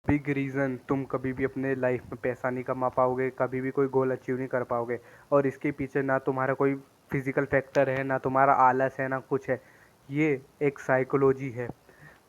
Big reason तुम कभी भी अपने लाइफ में पैसा नहीं कमा पाओगे, कभी भी कोई गोल अचीव नहीं कर पाओगे। और इसके पीछे ना तुम्हारा कोई फिजिकल फैक्टर है, ना तुम्हारा आलस है, ना कुछ है। ये एक साइकोलॉजी है।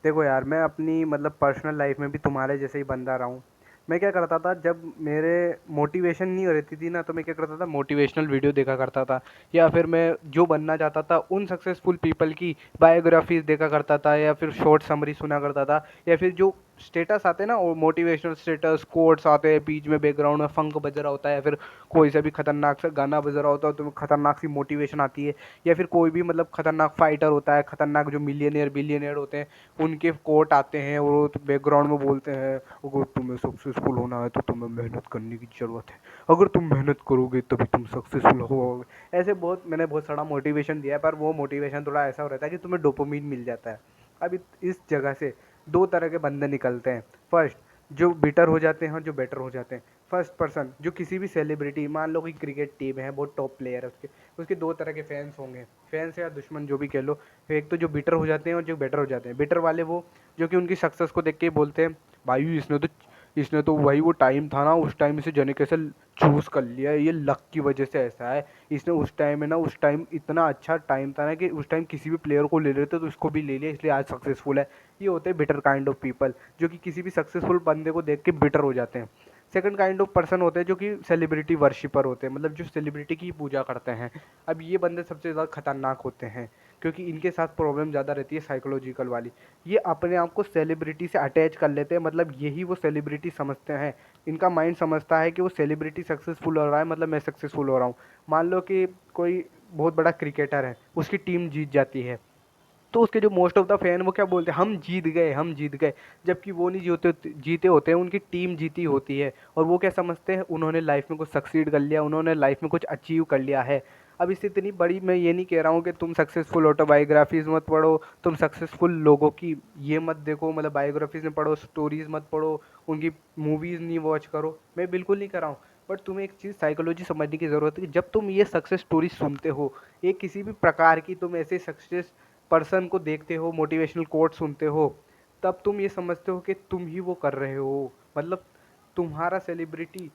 देखो यार, मैं अपनी मतलब पर्सनल लाइफ में भी तुम्हारे जैसे ही बंदा रहा हूँ। मैं क्या करता था, जब मेरे मोटिवेशन नहीं हो रहती थी ना, तो मैं क्या करता था, मोटिवेशनल वीडियो देखा करता था। या फिर मैं जो बनना चाहता था उन सक्सेसफुल पीपल की बायोग्राफीज देखा करता था, या फिर शॉर्ट समरी सुना करता था। या फिर जो स्टेटस आते हैं ना, वो मोटिवेशनल स्टेटस कोट्स आते हैं, बीच में बैकग्राउंड में फंक बज रहा होता है, या फिर कोई सा भी खतरनाक सा गाना बज रहा होता है, तो खतरनाक सी मोटिवेशन आती है। या फिर कोई भी मतलब खतरनाक फाइटर होता है, खतरनाक जो मिलियनियर बिलियनियर होते हैं, उनके कोट आते हैं, वो तो बैकग्राउंड में बोलते हैं, अगर तुम्हें सक्सेसफुल होना है तो तुम्हें मेहनत करने की ज़रूरत है, अगर तुम मेहनत करोगे तभी तुम सक्सेसफुल होगे। ऐसे बहुत मैंने बहुत सारा मोटिवेशन दिया है, पर वो मोटिवेशन थोड़ा ऐसा हो रहता है कि तुम्हें डोपामिन मिल जाता है। अब इस जगह से दो तरह के बंदे निकलते हैं। फर्स्ट, जो बिटर हो जाते हैं और जो बेटर हो जाते हैं। फर्स्ट पर्सन, जो किसी भी सेलिब्रिटी, मान लो कोई क्रिकेट टीम है, बहुत टॉप प्लेयर है, उसके उसके दो तरह के फैंस होंगे, फैंस या दुश्मन जो भी कह लो। एक तो जो बिटर हो जाते हैं और जो बेटर हो जाते हैं। बिटर वाले वो जो कि उनकी सक्सेस को देख के ही बोलते हैं, भाई इसने तो वही वो टाइम था ना, उस टाइम इसे जाने कैसे चूज़ कर लिया है, ये लक की वजह से ऐसा है। इसने उस टाइम में ना, उस टाइम इतना अच्छा टाइम था ना कि उस टाइम किसी भी प्लेयर को ले लेते तो इसको भी ले लिया, इसलिए आज सक्सेसफुल है। ये होते हैं बिटर काइंड ऑफ पीपल, जो कि किसी भी सक्सेसफुल बंदे को देख के बिटर हो जाते हैं। सेकंड काइंड ऑफ पर्सन होते हैं जो कि सेलिब्रिटी वर्शिपर होते हैं, मतलब जो सेलिब्रिटी की पूजा करते हैं। अब ये बंदे सबसे ज़्यादा खतरनाक होते हैं, क्योंकि इनके साथ प्रॉब्लम ज़्यादा रहती है साइकोलॉजिकल वाली। ये अपने आप को सेलिब्रिटी से अटैच कर लेते हैं, मतलब यही वो सेलिब्रिटी समझते हैं। इनका माइंड समझता है कि वो सेलिब्रिटी सक्सेसफुल हो रहा है, मतलब मैं सक्सेसफुल हो रहा हूँ। मान लो कि कोई बहुत बड़ा क्रिकेटर है, उसकी टीम जीत जाती है, तो उसके जो मोस्ट ऑफ द फैन वो क्या बोलते हैं, हम जीत गए, हम जीत गए। जबकि वो नहीं जीते होते हैं, उनकी टीम जीती होती है। और वो क्या समझते हैं, उन्होंने लाइफ में कुछ सक्सीड कर लिया, उन्होंने लाइफ में कुछ अचीव कर लिया है। अब इससे इतनी बड़ी मैं ये नहीं कह रहा हूँ कि तुम सक्सेसफुल ऑटोबायोग्राफीज मत पढ़ो, तुम सक्सेसफुल लोगों की ये मत देखो, मतलब बायोग्राफीज में पढ़ो, स्टोरीज मत पढ़ो, उनकी मूवीज़ नहीं वॉच करो, मैं बिल्कुल नहीं कर रहा हूँ। बट तुम्हें एक चीज़ साइकोलॉजी समझने की ज़रूरत है कि जब तुम ये सक्सेस स्टोरी सुनते हो, ये किसी भी प्रकार की तुम ऐसे सक्सेस पर्सन को देखते हो, मोटिवेशनल कोट सुनते हो, तब तुम ये समझते हो कि तुम ही वो कर रहे हो। मतलब तुम्हारा सेलिब्रिटी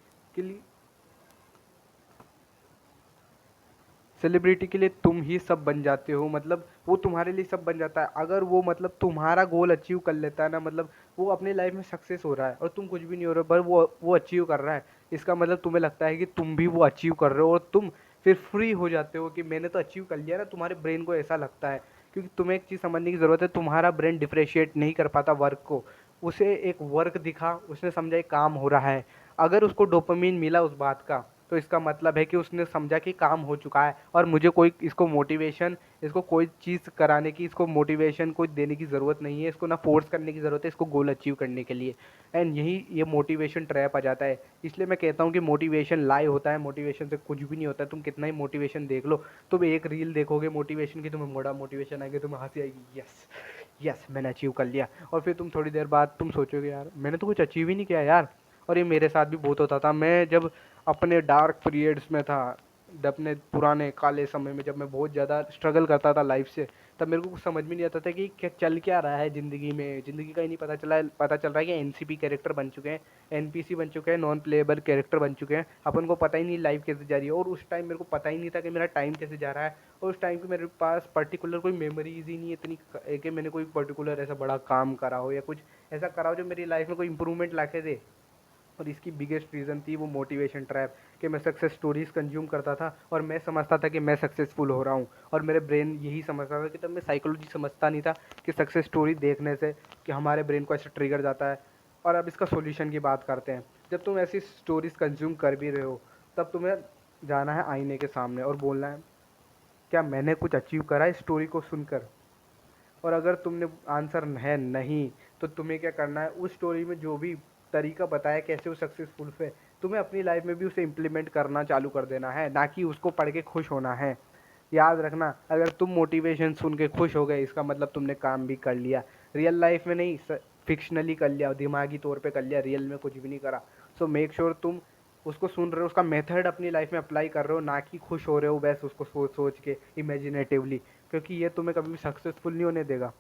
के लिए तुम ही सब बन जाते हो, मतलब वो तुम्हारे लिए सब बन जाता है। अगर वो मतलब तुम्हारा गोल अचीव कर लेता है ना, मतलब वो अपने लाइफ में सक्सेस हो रहा है और तुम कुछ भी नहीं हो रहे, पर वो अचीव कर रहा है, इसका मतलब तुम्हें लगता है कि तुम भी वो अचीव कर रहे हो, और तुम फिर फ्री हो जाते हो कि मैंने तो अचीव कर लिया ना। तुम्हारे ब्रेन को ऐसा लगता है, क्योंकि तुम्हें एक चीज़ समझने की ज़रूरत है, तुम्हारा ब्रेन डिफ्रेशिएट नहीं कर पाता वर्क को। उसे एक वर्क दिखा, उसने समझा एक काम हो रहा है, अगर उसको डोपामीन मिला उस बात का, तो इसका मतलब है कि उसने समझा कि काम हो चुका है, और मुझे कोई इसको कोई चीज़ कराने की, इसको मोटिवेशन कोई देने की ज़रूरत नहीं है, इसको ना फोर्स करने की ज़रूरत है, इसको गोल अचीव करने के लिए। एंड यही ये मोटिवेशन ट्रैप आ जाता है। इसलिए मैं कहता हूँ कि मोटिवेशन लाई होता है, मोटिवेशन से कुछ भी नहीं होता है। तुम कितना ही मोटिवेशन देख लो, तुम एक रील देखोगे मोटिवेशन की, तुम्हें बड़ा मोटिवेशन आएगी, तुम्हें हंसी आएगी, यस यस मैंने अचीव कर लिया। और फिर तुम थोड़ी देर बाद तुम सोचोगे, यार मैंने तो कुछ अचीव ही नहीं किया यार। और ये मेरे साथ भी बहुत होता था। मैं जब अपने डार्क पीरियड्स में था, जब अपने पुराने काले समय में, जब मैं बहुत ज़्यादा स्ट्रगल करता था लाइफ से, तब मेरे को कुछ समझ में नहीं आता था कि क्या चल क्या रहा है ज़िंदगी में। ज़िंदगी का ही नहीं पता चल रहा है कि एनसीपी कैरेक्टर बन चुके हैं, एनपीसी बन चुके हैं, नॉन प्लेएबल कैरेक्टर बन चुके हैं। अपन को पता ही नहीं लाइफ कैसे जा रही है। और उस टाइम मेरे को पता ही नहीं था कि मेरा टाइम कैसे जा रहा है। और उस टाइम पे मेरे पास पर्टिकुलर कोई मेमोरीज ही नहीं इतनी कि मैंने कोई पर्टिकुलर ऐसा बड़ा काम करा हो, या कुछ ऐसा करा हो जो मेरी लाइफ में कोई इंप्रूवमेंट ला के दे। और इसकी बिगेस्ट रीज़न थी वो मोटिवेशन ट्रैप, कि मैं सक्सेस स्टोरीज कंज्यूम करता था और मैं समझता था कि मैं सक्सेसफुल हो रहा हूँ, और मेरे ब्रेन यही समझता था कि, तब मैं साइकोलॉजी समझता नहीं था कि सक्सेस स्टोरी देखने से कि हमारे ब्रेन को ऐसे ट्रिगर जाता है। और अब इसका सोल्यूशन की बात करते हैं। जब तुम ऐसी स्टोरीज कंज्यूम कर भी रहे हो, तब तुम्हें जाना है आईने के सामने और बोलना है, क्या मैंने कुछ अचीव करा इस स्टोरी को सुनकर। और अगर तुमने आंसर है नहीं, तो तुम्हें क्या करना है, उस स्टोरी में जो भी तरीका बताया कैसे वो सक्सेसफुल है, तुम्हें अपनी लाइफ में भी उसे इम्प्लीमेंट करना चालू कर देना है, ना कि उसको पढ़ के खुश होना है। याद रखना, अगर तुम मोटिवेशन सुन के खुश हो गए, इसका मतलब तुमने काम भी कर लिया, रियल लाइफ में नहीं, फिक्शनली कर लिया, दिमागी तौर पे कर लिया, रियल में कुछ भी नहीं करा। सो मेक श्योर तुम उसको सुन रहे हो, उसका मेथड अपनी लाइफ में अप्लाई कर रहे हो, ना कि खुश हो रहे हो बस उसको सोच सोच के इमेजिनेटिवली, क्योंकि ये तुम्हें कभी भी सक्सेसफुल नहीं होने देगा।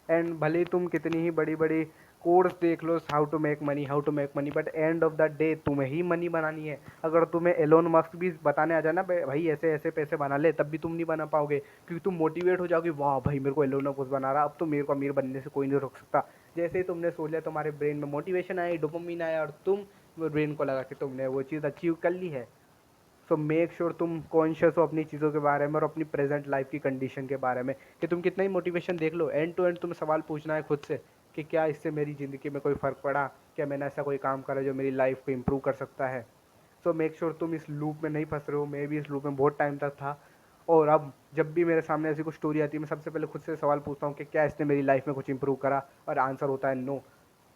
एंड भले ही तुम कितनी ही बड़ी बड़ी कोर्स देख लो, how to make money, but end of the day तुम्हें ही मनी बनानी है। अगर तुम्हें एलोन मस्क भी बताने आ जाए ना भाई ऐसे ऐसे पैसे बना ले, तब भी तुम नहीं बना पाओगे, क्योंकि तुम मोटिवेट हो जाओगे, वाह भाई मेरे को एलोन मस्क बना रहा, अब तो मेरे को अमीर बनने से कोई नहीं रोक सकता। जैसे ही तुमने सोच लिया, तुम्हारे ब्रेन में मोटिवेशन आई, डोपामिन आया, और तुम ब्रेन को लगा कि तुमने वो चीज़ अचीव कर ली है। सो मेक श्योर तुम कॉन्शियस हो अपनी चीज़ों के बारे में और अपनी प्रेजेंट लाइफ की कंडीशन के बारे में, कि तुम कितना ही मोटिवेशन देख लो, एंड टू एंड तुम्हें सवाल पूछना है खुद से कि क्या इससे मेरी ज़िंदगी में कोई फ़र्क पड़ा, क्या मैंने ऐसा कोई काम करा जो मेरी लाइफ को इम्प्रूव कर सकता है। सो मेक श्योर तुम इस लूप में नहीं फंस रहे हो। मैं भी इस लूप में बहुत टाइम तक था, और अब जब भी मेरे सामने ऐसी कुछ स्टोरी आती है, मैं सबसे पहले खुद से सवाल पूछता हूँ कि क्या इसने मेरी लाइफ में कुछ इंप्रूव करा, और आंसर होता है नो।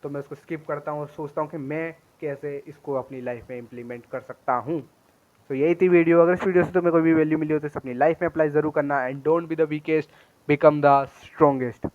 तो मैं उसको स्किप करता हूँ और सोचता हूँ कि मैं कैसे इसको अपनी लाइफ में इम्प्लीमेंट कर सकता हूँ। तो यही थी वीडियो। अगर इस वीडियो से तुम्हें कोई भी वैल्यू मिली हो तो इसे अपनी लाइफ में अप्लाई ज़रूर करना, and don't be the weakest, become the strongest.